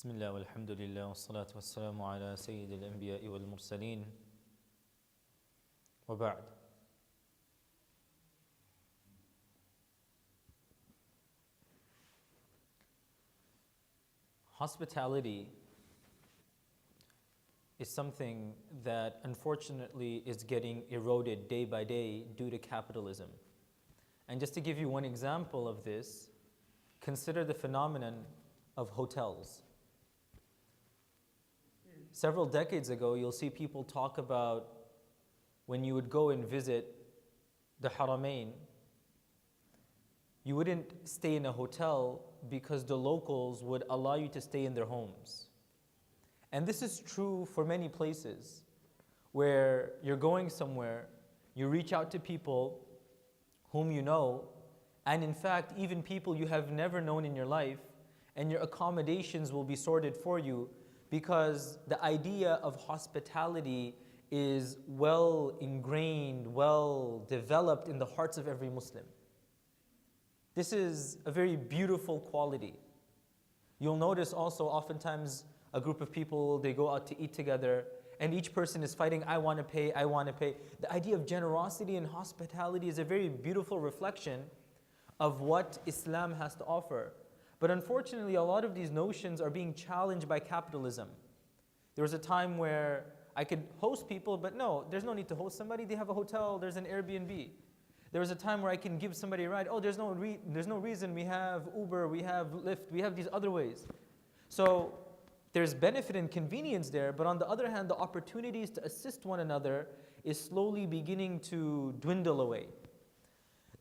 بسم الله والحمد لله والصلاة والسلام على سيد الأنبياء والمرسلين وبعد. Hospitality is something that unfortunately is getting eroded day by day due to capitalism. And just to give you one example of this, consider the phenomenon of hotels. Several decades ago, you'll see people talk about when you would go and visit the Haramain, you wouldn't stay in a hotel because the locals would allow you to stay in their homes. And this is true for many places where you're going somewhere, you reach out to people whom you know, and in fact, even people you have never known in your life, and your accommodations will be sorted for you because the idea of hospitality is well ingrained, well developed in the hearts of every Muslim. This is a very beautiful quality. You'll notice also oftentimes a group of people, they go out to eat together and each person is fighting, I want to pay, I want to pay. The idea of generosity and hospitality is a very beautiful reflection of what Islam has to offer. But unfortunately, a lot of these notions are being challenged by capitalism. There was a time where I could host people, but no, there's no need to host somebody. They have a hotel, there's an Airbnb. There was a time where I can give somebody a ride. Oh, there's no reason. We have Uber, we have Lyft, we have these other ways. So there's benefit and convenience there, but on the other hand, the opportunities to assist one another is slowly beginning to dwindle away.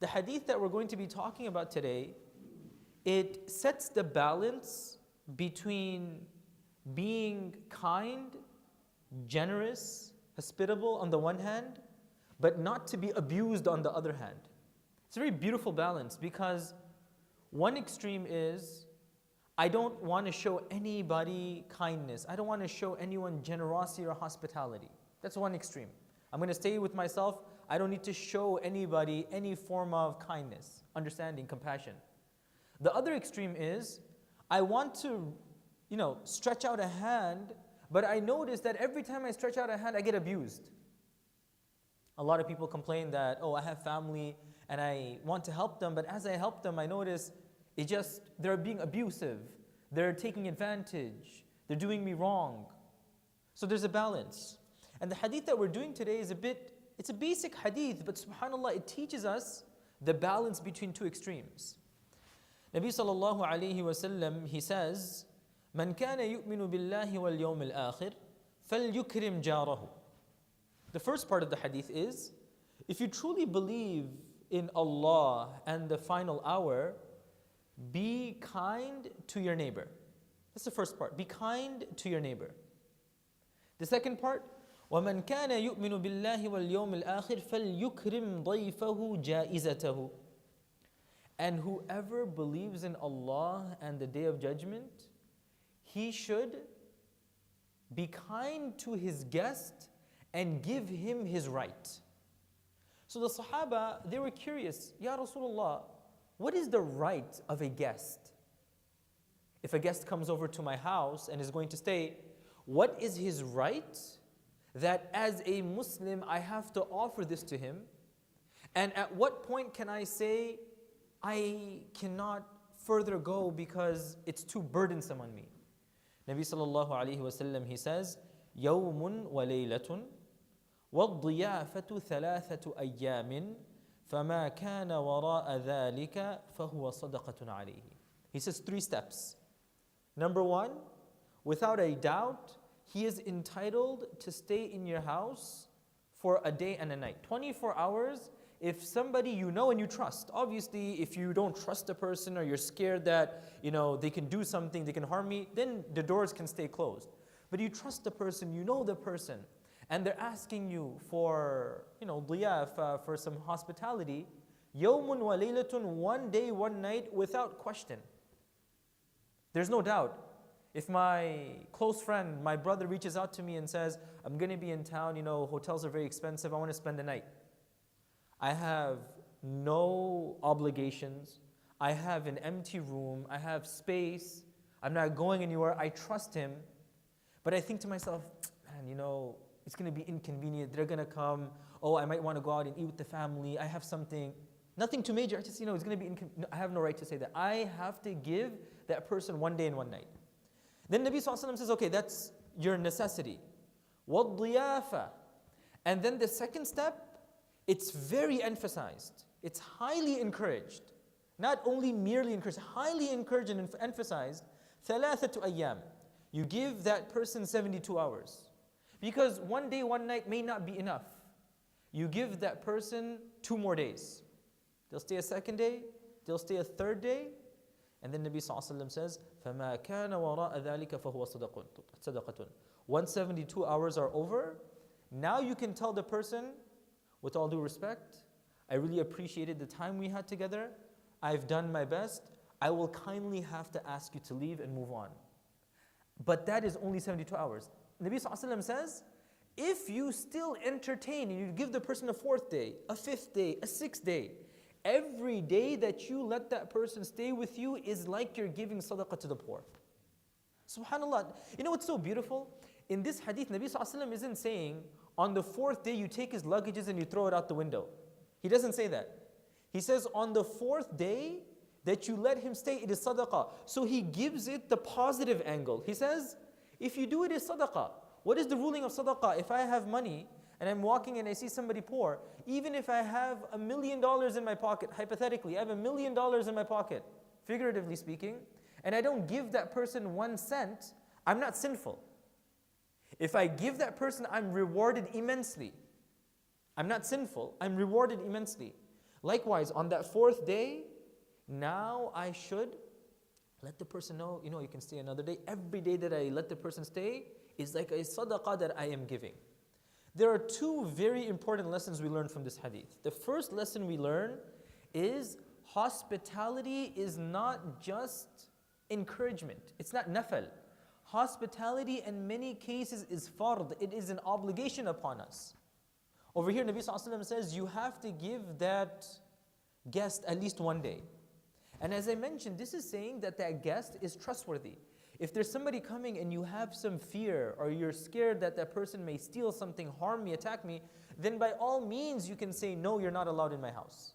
The hadith that we're going to be talking about today, it sets the balance between being kind, generous, hospitable on the one hand, but not to be abused on the other hand. It's a very beautiful balance because one extreme is, I don't want to show anybody kindness. I don't want to show anyone generosity or hospitality. That's one extreme. I'm going to stay with myself. I don't need to show anybody any form of kindness, understanding, compassion. The other extreme is, I want to, stretch out a hand, but I notice that every time I stretch out a hand, I get abused. A lot of people complain that, I have family and I want to help them, but as I help them, I notice they're being abusive. They're taking advantage. They're doing me wrong. So there's a balance. And the hadith that we're doing today it's a basic hadith, but subhanAllah, it teaches us the balance between two extremes. Nabi sallallahu alayhi wa sallam, he says, "Man kana yu'minu billahi wal yawmil akhir, falyukrim jarahu." The first part of the hadith is, if you truly believe in Allah and the final hour, be kind to your neighbor. That's the first part. Be kind to your neighbor. The second part, وَمَنْ كَانَ يُؤْمِنُ بِاللَّهِ وَالْيَوْمِ الْآخِرِ فَلْيُكْرِمْ ضَيْفَهُ جَائِزَتَهُ. And whoever believes in Allah and the Day of Judgment, he should be kind to his guest and give him his right. So the Sahaba, they were curious, Ya Rasulullah, what is the right of a guest? If a guest comes over to my house and is going to stay, what is his right that as a Muslim I have to offer this to him? And at what point can I say, I cannot further go because it's too burdensome on me? Nabi sallallahu alayhi wa sallam, he says, يَوْمٌ وَلَيْلَةٌ وَالضِّيَافَةُ ثَلَاثَةُ أَيَّامٍ فَمَا كَانَ وَرَاءَ ذَلِكَ فَهُوَ صَدَقَةٌ عَلَيْهِ. He says 3 steps. Number 1, without a doubt, he is entitled to stay in your house for a day and a night. 24 hours, if somebody you know and you trust. Obviously, if you don't trust a person or you're scared that, they can do something, they can harm me, then the doors can stay closed. But you trust the person, you know the person, and they're asking you for, ضياف, for some hospitality, يَوْمٌ وَلَيْلَةٌ, 1 day, 1 night, without question. There's no doubt. If my close friend, my brother reaches out to me and says, I'm going to be in town, hotels are very expensive, I want to spend the night. I have no obligations. I have an empty room. I have space. I'm not going anywhere. I trust him. But I think to myself, man, it's going to be inconvenient. They're going to come. Oh, I might want to go out and eat with the family. I have something. Nothing too major. I just, it's going to be inconvenient. I have no right to say that. I have to give that person 1 day and 1 night. Then Nabi SAW says, okay, that's your necessity. وَالضِّيَافَةِ. And then the second step, it's very emphasized. It's highly encouraged. Not only merely encouraged, highly encouraged and emphasized. ثَلَاثَةُ أَيَّامٍ. You give that person 72 hours. Because 1 day, 1 night may not be enough. You give that person 2 more days. They'll stay a second day, they'll stay a third day, and then Nabi SAW says, فَمَا كَانَ وَرَاءَ ذَلِكَ فَهُوَ صَدَقَةٌ. Once 72 hours are over, now you can tell the person, with all due respect, I really appreciated the time we had together, I've done my best, I will kindly have to ask you to leave and move on. But that is only 72 hours. Nabi SAW says, if you still entertain and you give the person a 4th day, a 5th day, a 6th day, every day that you let that person stay with you is like you're giving sadaqah to the poor. SubhanAllah. You know what's so beautiful? In this hadith, Nabi SAW isn't saying, on the 4th day you take his luggages and you throw it out the window. He doesn't say that. He says, on the 4th day that you let him stay, it is sadaqah. So he gives it the positive angle. He says, if you do it, it's sadaqah. What is the ruling of sadaqah? If I have money, and I'm walking and I see somebody poor, even if I have $1 million in my pocket, hypothetically, I have $1 million in my pocket, figuratively speaking, and I don't give that person 1 cent, I'm not sinful. If I give that person, I'm rewarded immensely. I'm not sinful, I'm rewarded immensely. Likewise, on that 4th day, now I should let the person know, you can stay another day. Every day that I let the person stay is like a sadaqah that I am giving. There are 2 very important lessons we learn from this hadith. The first lesson we learn is hospitality is not just encouragement. It's not nafal. Hospitality in many cases is fard. It is an obligation upon us. Over here, Nabi SAW says, you have to give that guest at least 1 day. And as I mentioned, this is saying that that guest is trustworthy. If there's somebody coming and you have some fear or you're scared that that person may steal something, harm me, attack me, then by all means you can say, no, you're not allowed in my house.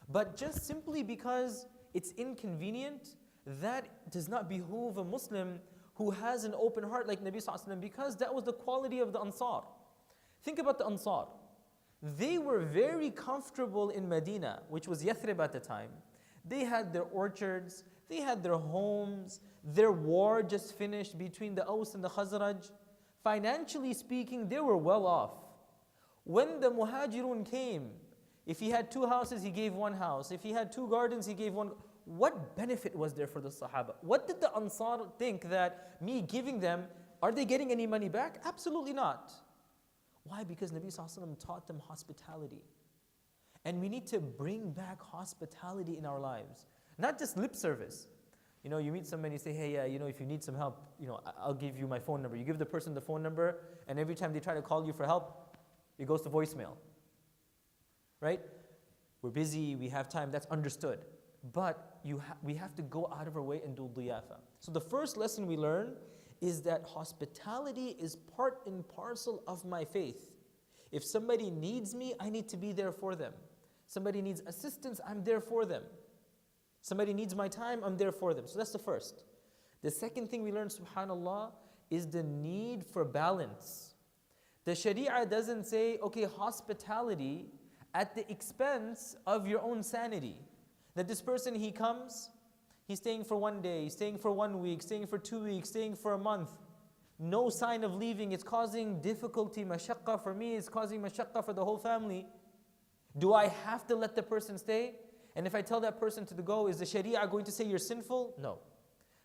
But just simply because it's inconvenient, that does not behoove a Muslim who has an open heart like Nabi SAW, because that was the quality of the Ansar. Think about the Ansar. They were very comfortable in Medina, which was Yathrib at the time. They had their orchards, they had their homes, their war just finished between the Aus and the Khazraj. Financially speaking, they were well off. When the Muhajirun came, if he had 2 houses, he gave 1 house. If he had 2 gardens, he gave 1. What benefit was there for the Sahaba? What did the Ansar think that me giving them, are they getting any money back? Absolutely not. Why? Because Nabi SAW taught them hospitality. And we need to bring back hospitality in our lives. Not just lip service. You meet somebody and say, hey, if you need some help, I'll give you my phone number. You give the person the phone number, and every time they try to call you for help, it goes to voicemail. Right? We're busy, we have time, that's understood. But we have to go out of our way and do diyafa. So the first lesson we learn is that hospitality is part and parcel of my faith. If somebody needs me, I need to be there for them. Somebody needs assistance, I'm there for them. Somebody needs my time, I'm there for them. So that's the first. The second thing we learn, subhanAllah, is the need for balance. The Sharia doesn't say, okay, hospitality at the expense of your own sanity. That this person, he comes, he's staying for 1 day, staying for 1 week, staying for 2 weeks, staying for a month. No sign of leaving, it's causing difficulty, mashaqqa for me, it's causing mashaqqa for the whole family. Do I have to let the person stay? And if I tell that person to go, is the Sharia going to say you're sinful? No.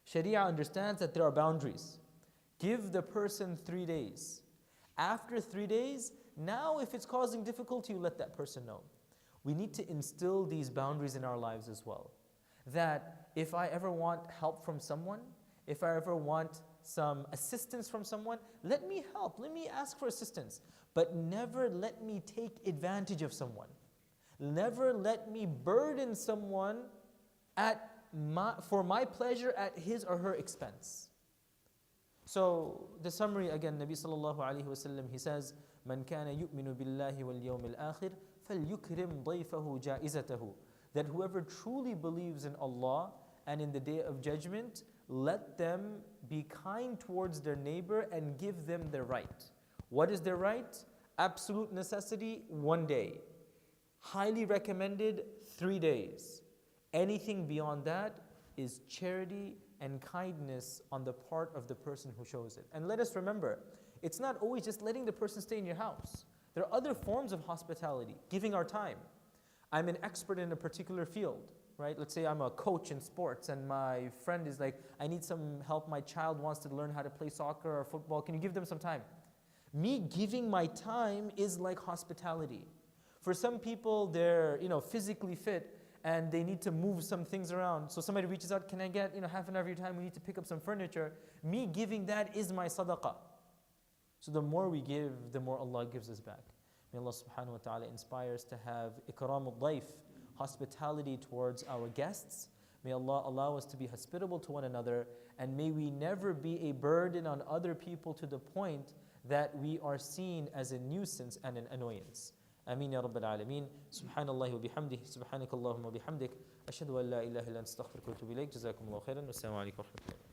Sharia understands that there are boundaries. Give the person 3 days. After 3 days, now if it's causing difficulty, you let that person know. We need to instill these boundaries in our lives as well. That if I ever want help from someone, if I ever want some assistance from someone, let me help, let me ask for assistance. But never let me take advantage of someone. Never let me burden someone at for my pleasure at his or her expense. So the summary again, Nabi sallallahu alayhi wasallam, he says, "Man kana yu'minu billahi wal yawmil akhir, falyukrim ضيفه جائزته." That whoever truly believes in Allah and in the day of judgment, let them be kind towards their neighbor and give them their right. What is their right? Absolute necessity, 1 day. Highly recommended, 3 days. Anything beyond that is charity and kindness on the part of the person who shows it. And let us remember, it's not always just letting the person stay in your house. There are other forms of hospitality, giving our time. I'm an expert in a particular field, right? Let's say I'm a coach in sports and my friend is like, I need some help, my child wants to learn how to play soccer or football, can you give them some time? Me giving my time is like hospitality. For some people, they're physically fit and they need to move some things around. So somebody reaches out, can I get half an hour of your time? We need to pick up some furniture. Me giving that is my sadaqah. So the more we give, the more Allah gives us back. May Allah subhanahu wa ta'ala inspire us to have ikramul dayf, hospitality towards our guests. May Allah allow us to be hospitable to one another, and may we never be a burden on other people to the point that we are seen as a nuisance and an annoyance. Ameen ya Rabbil Alameen. Subhanallah wa bihamdih. Subhanakallahumma wa bihamdik. Ashhadu an la ilaha illa anta astaghfiruka wa atubu ilayk. Jazakumullahu khairan. Wassalamu alaikum wa rahmatullahi.